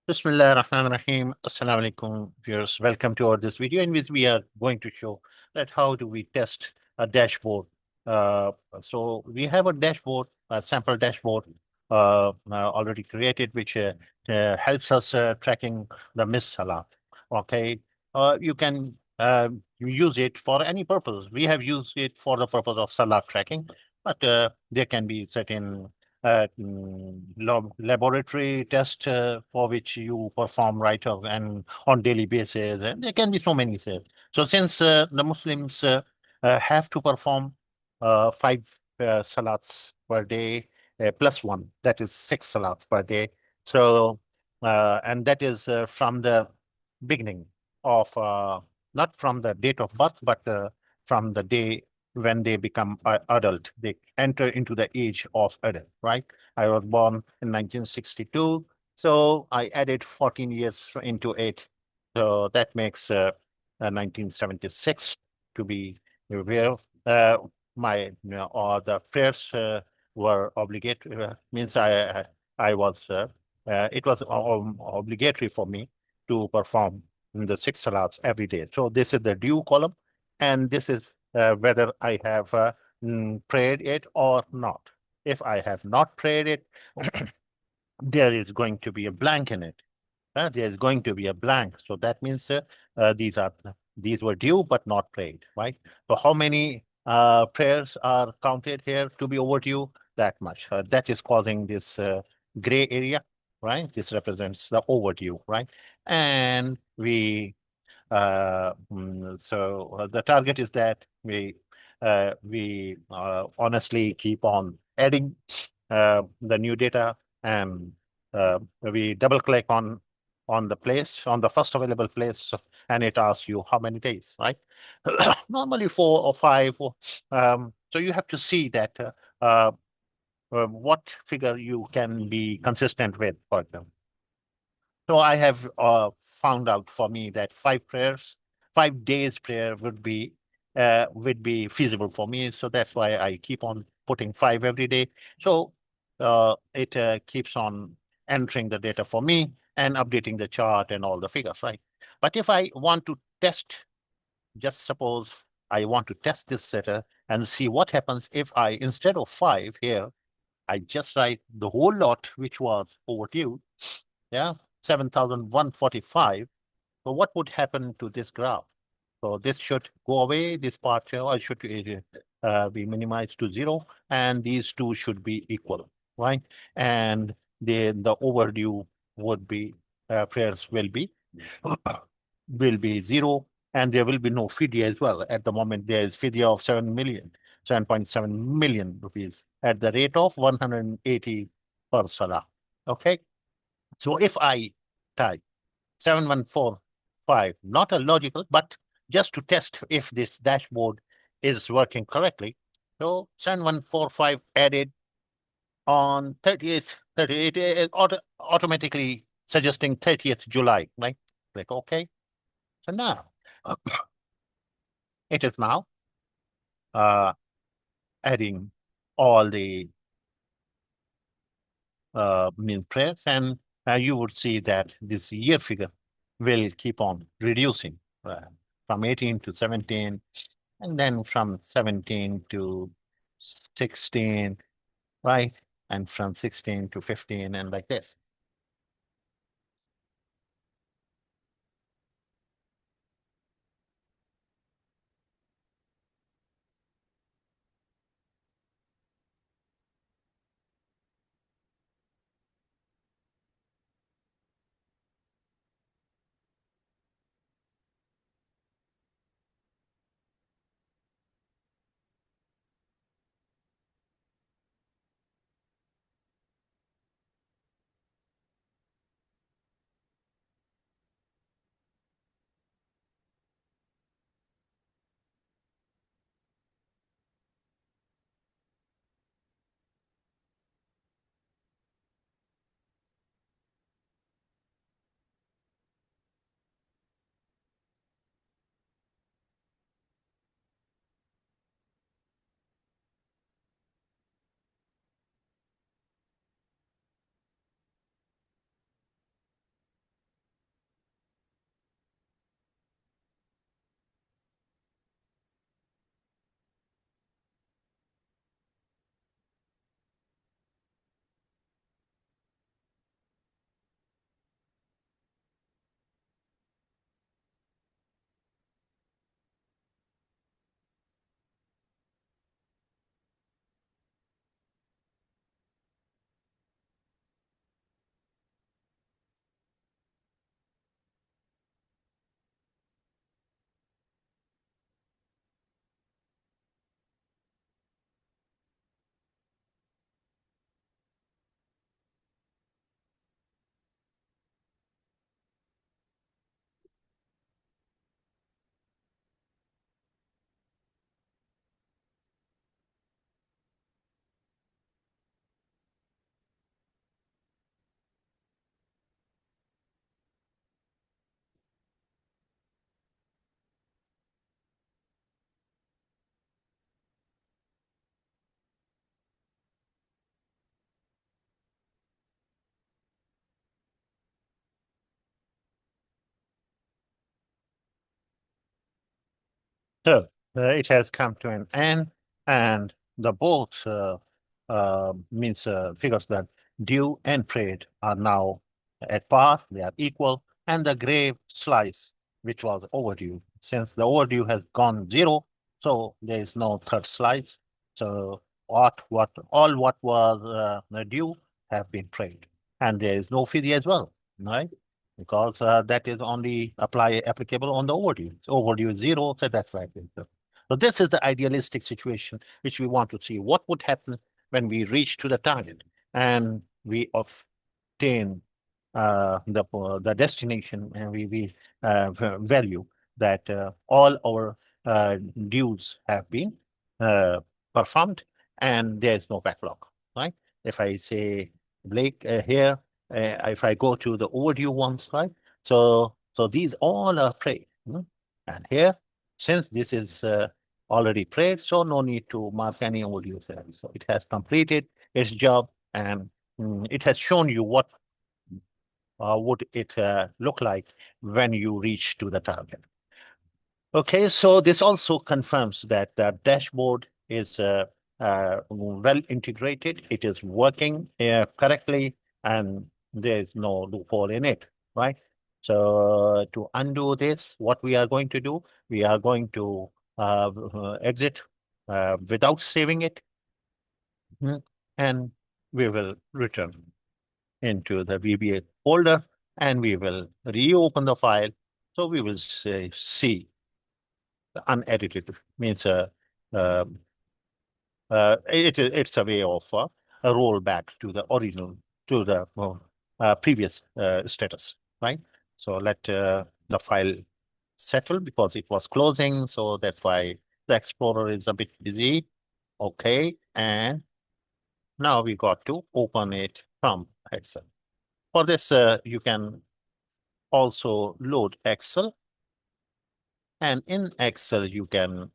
Bismillah ar-Rahman ar-Rahim. Assalamu alaikum, viewers. Welcome to this video in which we are going to show that how do we test a dashboard. Uh, so we have a dashboard, a sample dashboard already created, which helps us tracking the missed salat. Okay, you can use it for any purpose. We have used it for the purpose of salat tracking, but there can be certain laboratory test for which you perform right of and on daily basis. And there can be so many things. So since the Muslims have to perform five salats per day plus one, that is six salats per day. So and that is from the beginning of not from the date of birth, but from the day when they become adult, they enter into the age of adult, right? I was born in 1962, so I added 14 years into it. So that makes 1976 to be real. My, or the prayers were obligatory, means I was, it was obligatory for me to perform the six salats every day. So this is the due column, and this is whether I have prayed it or not. If I have not prayed it, there is going to be a blank in it. There is going to be a blank. So that means these were due but not prayed, right? So how many prayers are counted here to be overdue? That much. That is causing this gray area, right? This represents the overdue, right? And the target is that we honestly keep on adding the new data, and we double click on the place, on the first available place, and it asks you how many days, right? Normally 4 or 5. So you have to see that what figure you can be consistent with, for example. So I have found out for me that 5 prayers, 5 days prayer would be feasible for me. So that's why I keep on putting five every day. So it keeps on entering the data for me and updating the chart and all the figures, right? But if I want to test, just suppose I want to test this data and see what happens if I, instead of five here, I just write the whole lot, which was overdue. Yeah, 7,145. So what would happen to this graph? So this should go away, this part here, or should be minimized to zero, and these two should be equal, right? And the overdue would be, prayers will be zero, and there will be no fidya as well. At the moment, there is fidya of 7.7 million rupees at the rate of 180 per salah. Okay. So if I type 7145, not a logical, but just to test if this dashboard is working correctly. So 7145 added on 30th, 38, automatically suggesting 30th July, right? Click OK. So now it is now uh, adding all the mean prayers, and you would see that this year figure will keep on reducing from 18 to 17, and then from 17 to 16, right? And from 16 to 15, and like this. it has come to an end, and the both means figures that due and trade are now at par, they are equal, and the gray slice, which was overdue, since the overdue has gone zero, so there is no third slice. So what was due have been paid, and there is no fee as well, right? Because that is only applicable on the overdue. So overdue is zero, so that's right. So this is the idealistic situation which we want to see. What would happen when we reach to the target and we obtain the destination, and we value that all our dues have been uh, performed and there is no backlog, right? If I say Blake here, if I go to the overdue ones, right? So these all are paid, and here, since this is already prayed, so no need to mark any overdue there. So it has completed its job, and it has shown you what would it look like when you reach to the target. Okay, so this also confirms that the dashboard is well integrated. It is working correctly, and there is no loophole in it, right? So to undo this, what we are going to do, we are going to exit without saving it, and we will return into the VBA folder, and we will reopen the file. So we will say, see unedited, means um, it's a way of a rollback to the original, to the previous status, right? So let the file settle because it was closing. So that's why the Explorer is a bit busy. Okay, and now we got to open it from Excel. For this, you can also load Excel, and in Excel you can,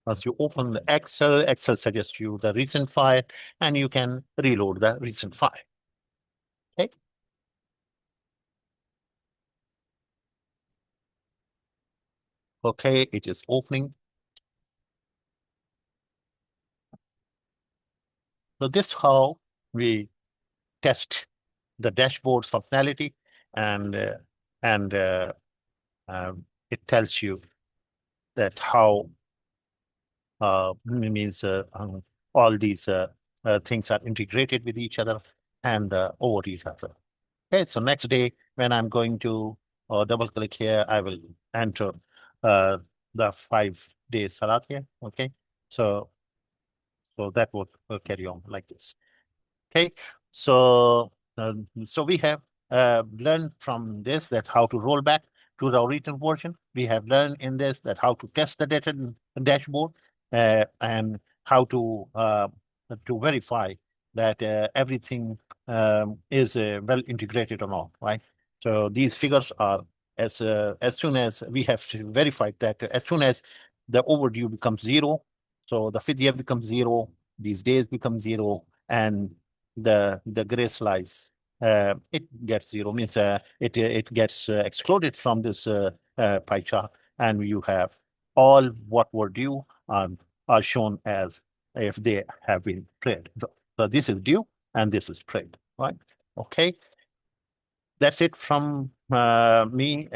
once you open the Excel, Excel suggests you the recent file, and you can reload the recent file. Okay. Okay, it is opening. So this is how we test the dashboard's functionality, and and uh, it tells you that how means all these things are integrated with each other and over each other. Okay, so next day when I'm going to double click here, I will enter uh, the 5 days salat here. Okay, so that would carry on like this. Okay, so so we have learned from this that how to roll back to the original version. We have learned in this that how to test the data dashboard and how to verify that everything is well integrated or not. Right. So these figures are as soon as we have verified that as soon as the overdue becomes zero, so the fifth year becomes zero, these days become zero, and the gray slice it gets zero, means it gets excluded from this pie chart, and you have all what were due are shown as if they have been paid. So this is due and this is paid, right? Okay, that's it from me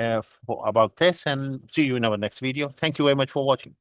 about this, and see you in our next video. Thank you very much for watching.